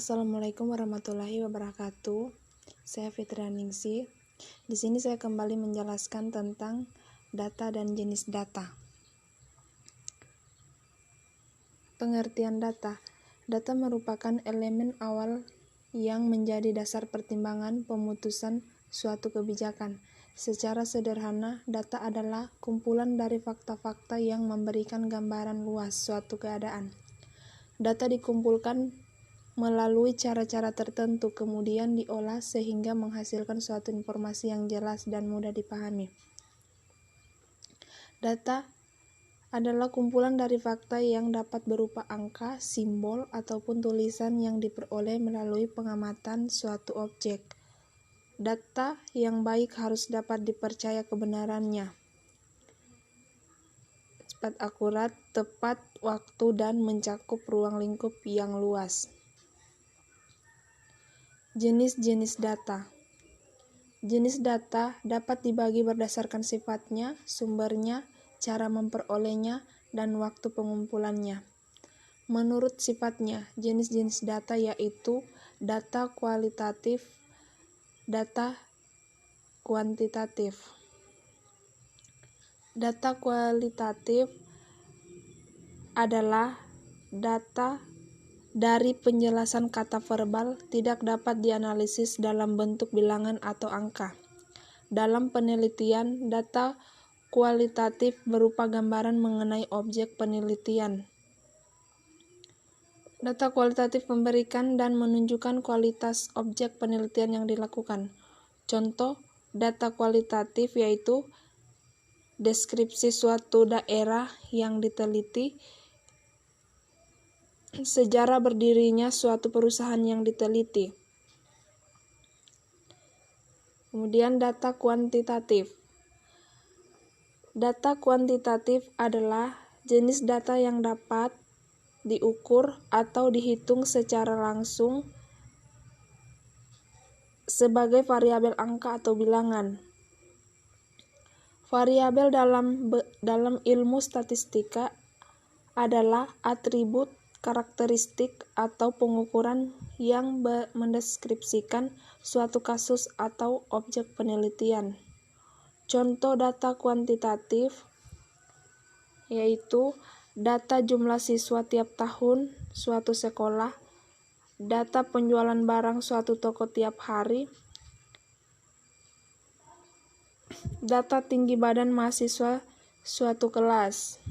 Assalamualaikum warahmatullahi wabarakatuh. Saya Fitria Ningsi. Di sini saya kembali menjelaskan tentang data dan jenis data. Pengertian data. Data merupakan elemen awal yang menjadi dasar pertimbangan pemutusan suatu kebijakan. Secara sederhana, data adalah kumpulan dari fakta-fakta yang memberikan gambaran luas suatu keadaan. Data dikumpulkan melalui cara-cara tertentu, kemudian diolah sehingga menghasilkan suatu informasi yang jelas dan mudah dipahami. Data adalah kumpulan dari fakta yang dapat berupa angka, simbol, ataupun tulisan yang diperoleh melalui pengamatan suatu objek. Data yang baik harus dapat dipercaya kebenarannya, cepat, akurat, tepat waktu, dan mencakup ruang lingkup yang luas. Jenis-jenis data. Jenis data dapat dibagi berdasarkan sifatnya, sumbernya, cara memperolehnya, dan waktu pengumpulannya. Menurut sifatnya, jenis-jenis data yaitu data kualitatif, data kuantitatif. Data kualitatif adalah data dari penjelasan kata verbal, tidak dapat dianalisis dalam bentuk bilangan atau angka. Dalam penelitian, data kualitatif berupa gambaran mengenai objek penelitian. Data kualitatif memberikan dan menunjukkan kualitas objek penelitian yang dilakukan. Contoh data kualitatif yaitu deskripsi suatu daerah yang diteliti, sejarah berdirinya suatu perusahaan yang diteliti. Kemudian data kuantitatif. Data kuantitatif adalah jenis data yang dapat diukur atau dihitung secara langsung sebagai variabel angka atau bilangan. Variabel dalam ilmu statistika adalah atribut, karakteristik, atau pengukuran yang mendeskripsikan suatu kasus atau objek penelitian. Contoh data kuantitatif yaitu data jumlah siswa tiap tahun suatu sekolah, data penjualan barang suatu toko tiap hari, data tinggi badan mahasiswa suatu kelas.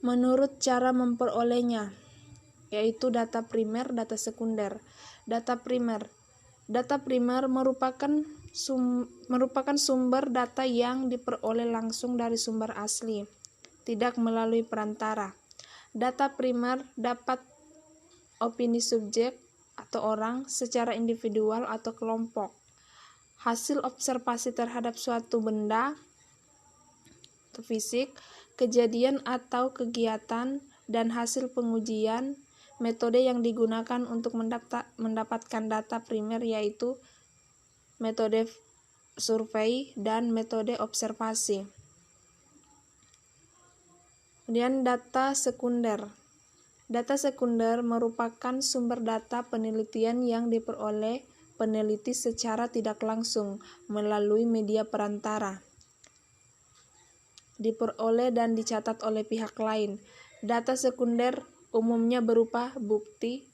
Menurut cara memperolehnya, yaitu data primer, data sekunder. Data primer merupakan sumber data yang diperoleh langsung dari sumber asli, tidak melalui perantara. Data primer dapat opini subjek atau orang secara individual atau kelompok. Hasil observasi terhadap suatu benda atau fisik, kejadian atau kegiatan, dan hasil pengujian. Metode yang digunakan untuk mendapatkan data primer yaitu metode survei dan metode observasi. Kemudian data sekunder. Data sekunder merupakan sumber data penelitian yang diperoleh peneliti secara tidak langsung melalui media perantara. Diperoleh dan dicatat oleh pihak lain. Data sekunder umumnya berupa bukti,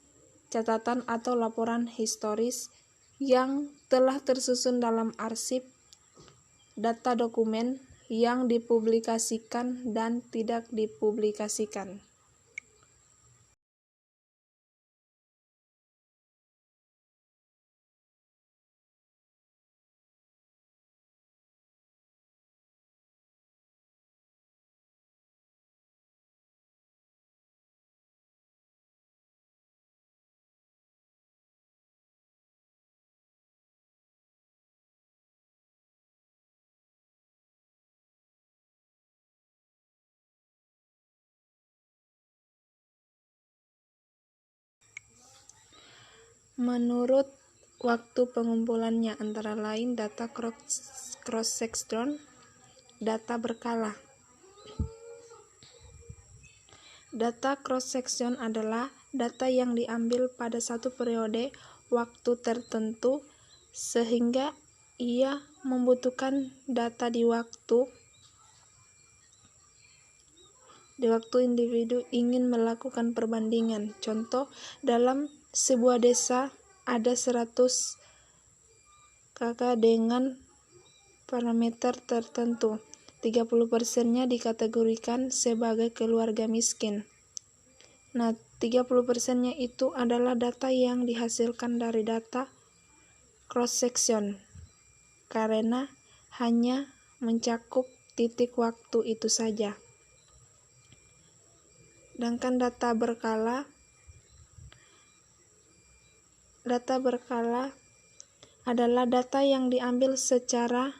catatan atau laporan historis yang telah tersusun dalam arsip, data dokumen yang dipublikasikan dan tidak dipublikasikan. Menurut waktu pengumpulannya antara lain data cross-section, data berkala. Data cross-section adalah data yang diambil pada satu periode waktu tertentu sehingga ia membutuhkan data di waktu individu ingin melakukan perbandingan. Contoh, dalam sebuah desa ada 100 kakak dengan parameter tertentu. 30%-nya dikategorikan sebagai keluarga miskin. Nah, 30%-nya itu adalah data yang dihasilkan dari data cross-section, karena hanya mencakup titik waktu itu saja. Sedangkan data berkala adalah data yang diambil secara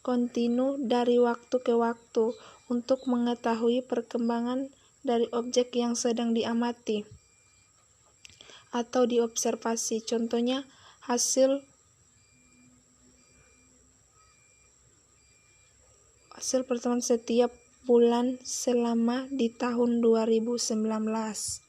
kontinu dari waktu ke waktu untuk mengetahui perkembangan dari objek yang sedang diamati atau diobservasi. Contohnya, hasil pertemuan setiap bulan selama di tahun 2019.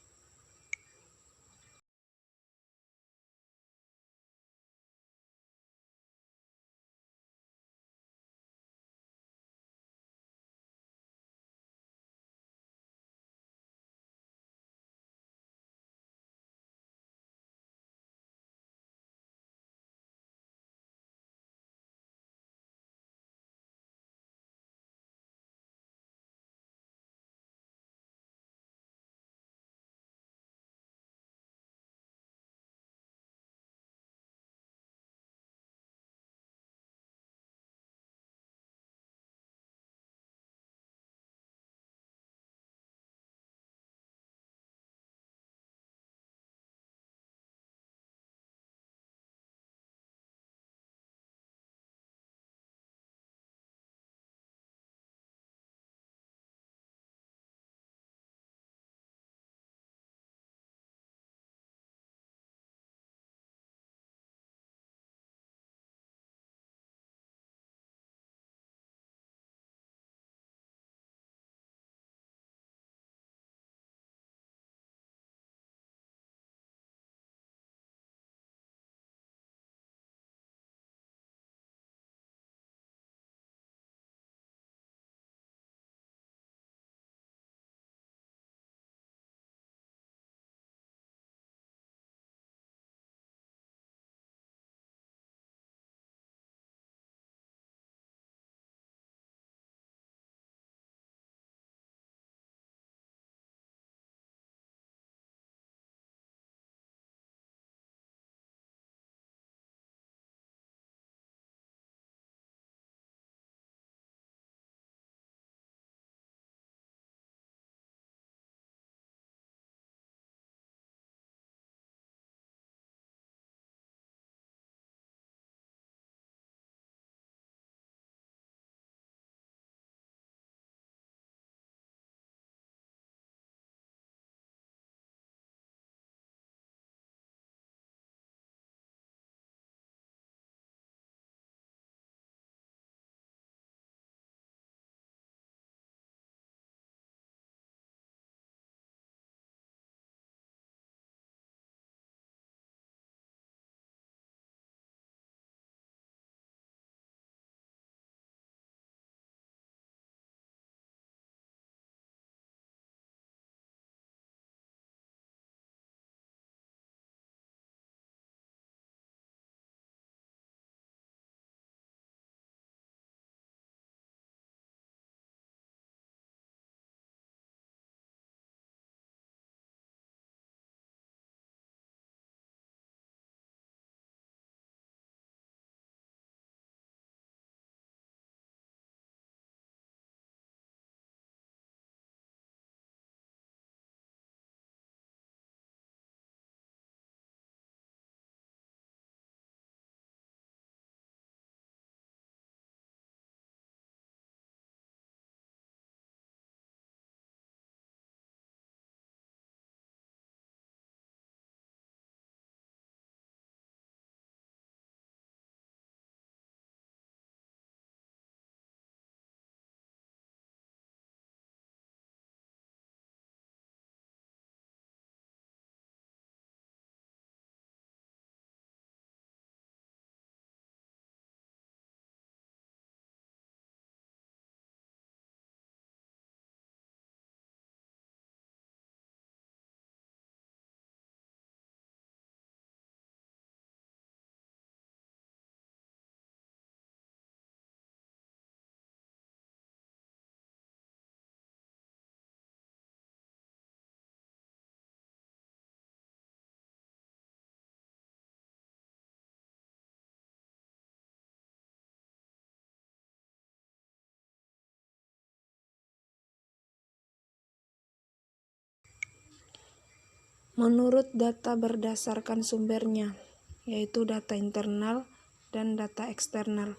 menurut data berdasarkan sumbernya, yaitu data internal dan data eksternal.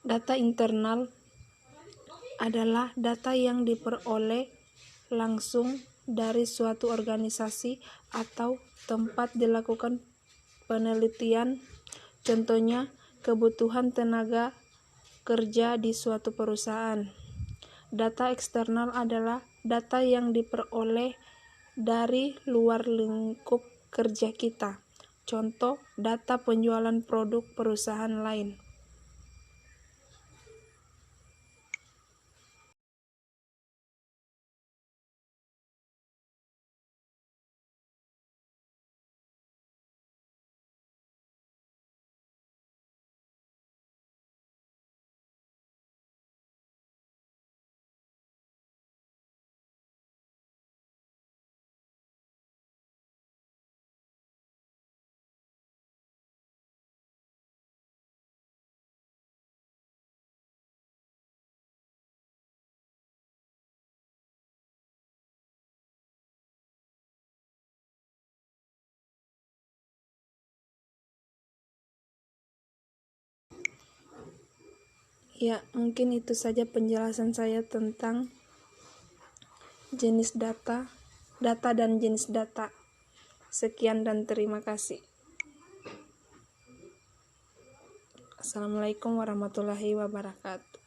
Data internal adalah data yang diperoleh langsung dari suatu organisasi atau tempat dilakukan penelitian, contohnya kebutuhan tenaga kerja di suatu perusahaan. Data eksternal adalah data yang diperoleh dari luar lingkup kerja kita, contoh data penjualan produk perusahaan lain. Ya, mungkin itu saja penjelasan saya tentang jenis data dan jenis data. Sekian dan terima kasih. Assalamualaikum warahmatullahi wabarakatuh.